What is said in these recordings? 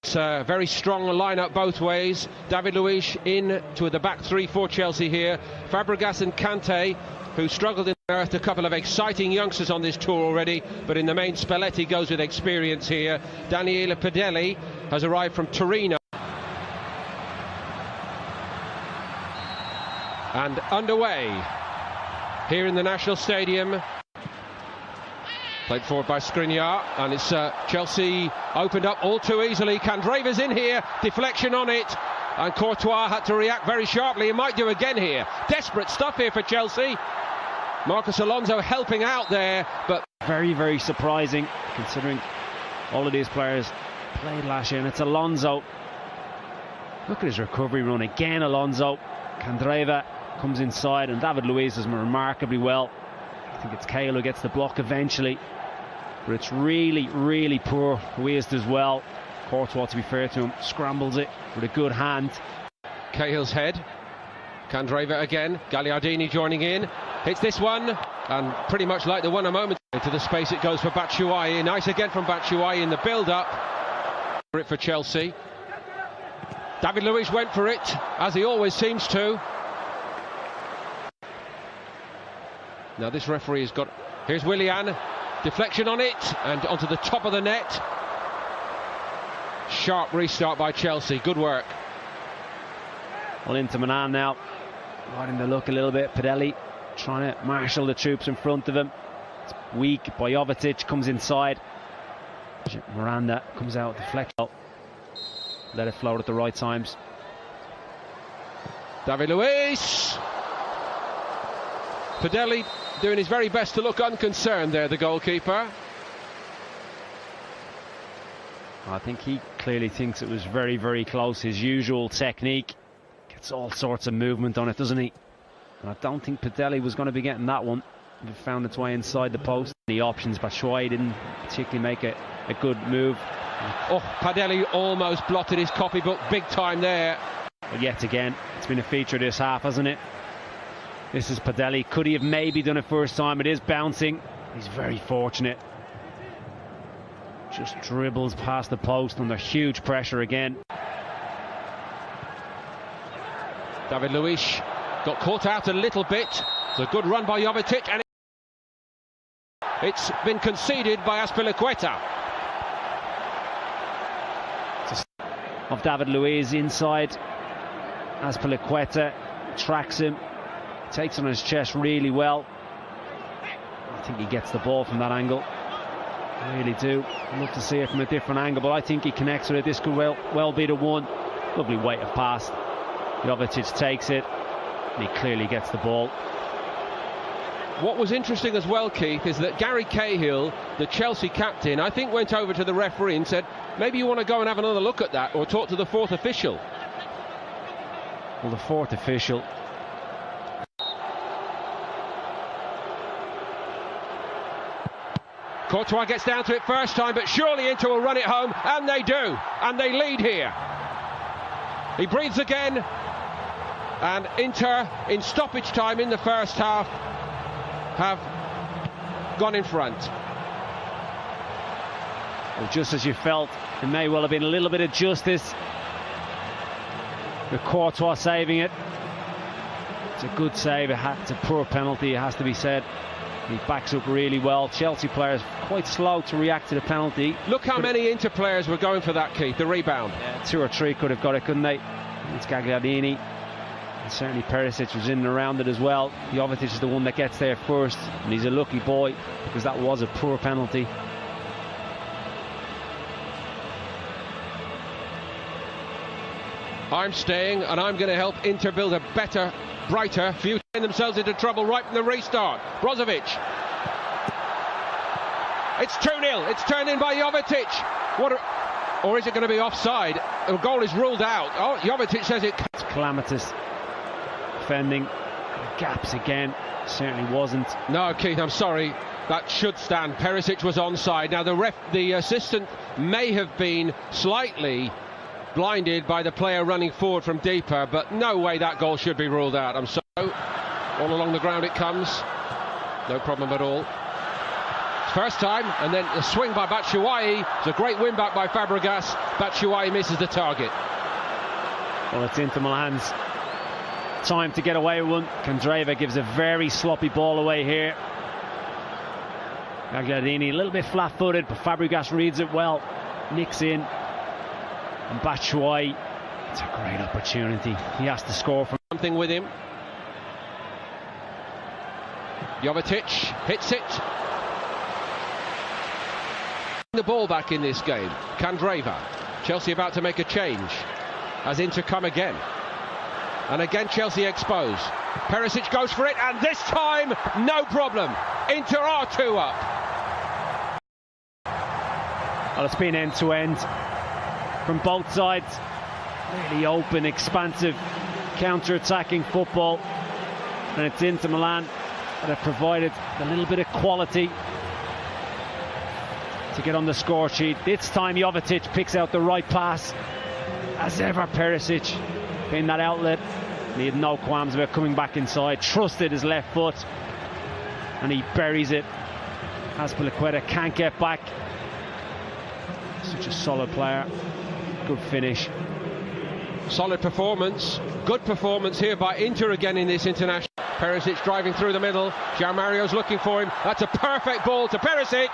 It's a very strong line-up both ways. David Luiz in to the back three for Chelsea here. Fabregas and Kante, who struggled in the earth. A couple of exciting youngsters on this tour already, but in the main Spalletti goes with experience here. Daniele Pedelli has arrived from Torino. And underway here in the National Stadium. Played forward by Skriniar, and it's Chelsea opened up all too easily. Candreva's in here, deflection on it, and Courtois had to react very sharply. He might do again here. Desperate stuff here for Chelsea. Marcos Alonso helping out there, but very, very surprising considering all of these players played last year. And it's Alonso. Look at his recovery run again. Alonso. Candreva comes inside, and David Luiz does remarkably well. I think it's Cahill who gets the block eventually, but it's really, really poor. Luiz does well. Courtois, to be fair to him, scrambles it with a good hand. Cahill's head. Candreva again. Gagliardini joining in. Hits this one, and pretty much like the one a moment into the space it goes for Batshuayi. Nice again from Batshuayi in the build-up. For Chelsea. David Luiz went for it, as he always seems to. Now this referee has got... Here's Willian. Deflection on it, and onto the top of the net. Sharp restart by Chelsea. Good work. Well, Inter now. Riding the look a little bit. Pedelli trying to marshal the troops in front of him. It's weak. Bojovic comes inside. Miranda comes out, deflection. Let it float at the right times. David Luiz. Pedelli doing his very best to look unconcerned there, the goalkeeper. I think he clearly thinks it was very, very close. His usual technique. Gets all sorts of movement on it, doesn't he? And I don't think Pedelli was going to be getting that one. It found its way inside the post. The options, Batshuayi didn't particularly make a good move. Oh, Pedelli almost blotted his copybook big time there. But yet again, it's been a feature this half, hasn't it? This is Pedelli. Could he have maybe done it first time? It is bouncing. He's very fortunate. Just dribbles past the post under huge pressure again. David Luiz got caught out a little bit. It's a good run by Jovetic, and it's been conceded by Azpilicueta. Of David Luiz inside. Azpilicueta tracks him, takes on his chest really well. I think he gets the ball from that angle. I really do. I'd love to see it from a different angle, but I think he connects with it. This could well be the one. Lovely weight of pass. Jovetic takes it, and he clearly gets the ball. What was interesting as well, Keith, is that Gary Cahill, the Chelsea captain, I think went over to the referee and said, maybe you want to go and have another look at that, or talk to the fourth official. Well, the fourth official. Courtois gets down to it first time, but surely Inter will run it home, and they do, and they lead here. He breathes again, and Inter, in stoppage time in the first half, have gone in front. Well, just as you felt, it may well have been a little bit of justice. The Courtois saving it. It's a good save. It's a poor penalty, it has to be said. He backs up really well. Chelsea players quite slow to react to the penalty. Look how many Inter players were going for that, Keith, the rebound. Yeah, 2 or 3 could have got it, couldn't they? It's Gagliardini. And certainly Perisic was in and around it as well. Jovetic is the one that gets there first, and he's a lucky boy because that was a poor penalty. I'm staying, and I'm going to help Inter build a better, brighter future. Themselves into trouble right from the restart. Brozovic. It's 2-0. It's turned in by Jovetic. Or is it going to be offside? The goal is ruled out. Oh, Jovetic says it. It's calamitous defending. Gaps again. Certainly wasn't. No, Keith, I'm sorry. That should stand. Perisic was onside. Now the assistant may have been slightly blinded by the player running forward from deeper, but no way that goal should be ruled out. I'm sorry. All along the ground it comes. No problem at all. First time, and then a swing by Batshuayi. It's a great win back by Fabregas. Batshuayi misses the target. Well, it's Inter Milan's time to get away with one. Candreva gives a very sloppy ball away here. Gagliardini a little bit flat-footed, but Fabregas reads it well. Nicks in. And Batshuayi, it's a great opportunity. He has to score from something with him. Jovetic hits it. The ball back in this game. Candreva. Chelsea about to make a change as Inter come again. And again Chelsea exposed. Perisic goes for it, and this time no problem. Inter are 2 up. Well, it's been end to end from both sides. Really open, expansive, counter-attacking football. And it's Inter Milan that have provided a little bit of quality to get on the score sheet. This time Jovetic picks out the right pass. As ever, Perisic in that outlet. He had no qualms about coming back inside, trusted his left foot, and he buries it. Azpilicueta can't get back. Such a solid player. Good finish. Solid performance. Good performance here by Inter again in this international. Perisic driving through the middle. João Mario's looking for him. That's a perfect ball to Perisic.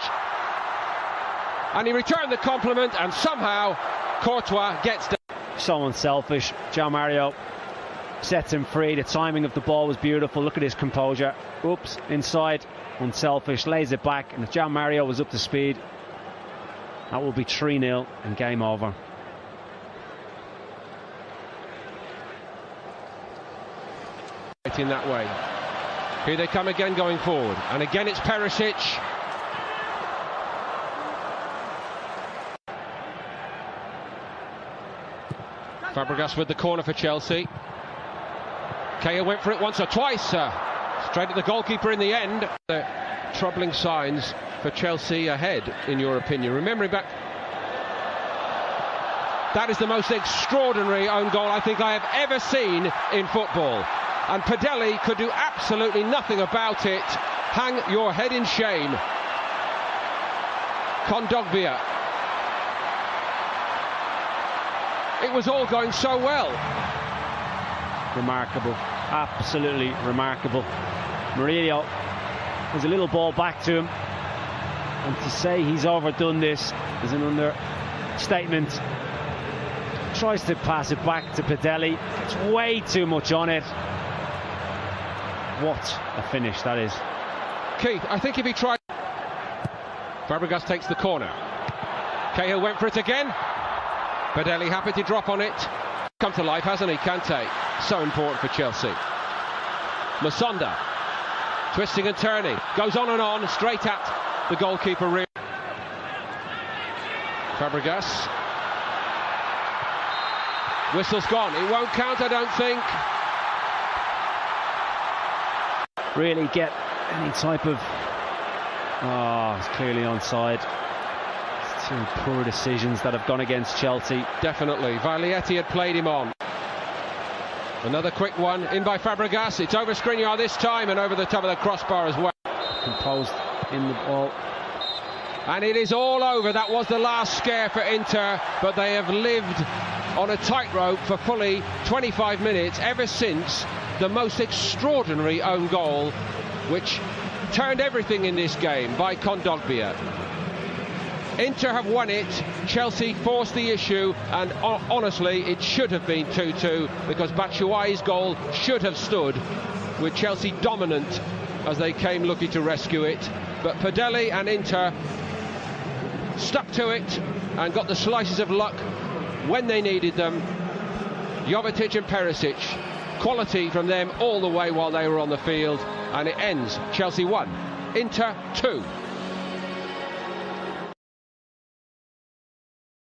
And he returned the compliment, and somehow Courtois gets down. So unselfish. João Mario sets him free. The timing of the ball was beautiful. Look at his composure. Oops, inside. Unselfish. Lays it back. And if João Mario was up to speed, that will be 3-0 and game over. In that way. Here they come again going forward. And again it's Perisic. Fabregas with the corner for Chelsea. Kaya went for it once or twice. Straight at the goalkeeper in the end. The troubling signs for Chelsea ahead, in your opinion. Remembering back, that is the most extraordinary own goal I think I have ever seen in football. And Padelli could do absolutely nothing about it. Hang your head in shame. Kondogbia. It was all going so well. Remarkable, absolutely remarkable. Murillo has a little ball back to him, and to say he's overdone this is an understatement. Tries to pass it back to Padelli. It's way too much on it. What a finish that is. Keith, I think if he tried... Fabregas takes the corner. Cahill went for it again. Padelli happy to drop on it. Come to life, hasn't he, Kante? So important for Chelsea. Masonda, twisting and turning, goes on and on, straight at the goalkeeper rear. Fabregas. Whistle's gone. It won't count, I don't think. Really get any type of... Oh, it's clearly onside. It's 2 poor decisions that have gone against Chelsea. Definitely. Viglietti had played him on. Another quick one in by Fabregas. It's over Skriniar this time and over the top of the crossbar as well. Composed in the ball. And it is all over. That was the last scare for Inter, but they have lived on a tightrope for fully 25 minutes ever since the most extraordinary own goal, which turned everything in this game, by Kondogbia. Inter have won it. Chelsea forced the issue, and honestly it should have been 2-2, because Batshuayi's goal should have stood, with Chelsea dominant as they came lucky to rescue it. But Padelli and Inter stuck to it and got the slices of luck when they needed them. Jovetic and Perisic, quality from them all the way while they were on the field, and it ends Chelsea 1, Inter 2.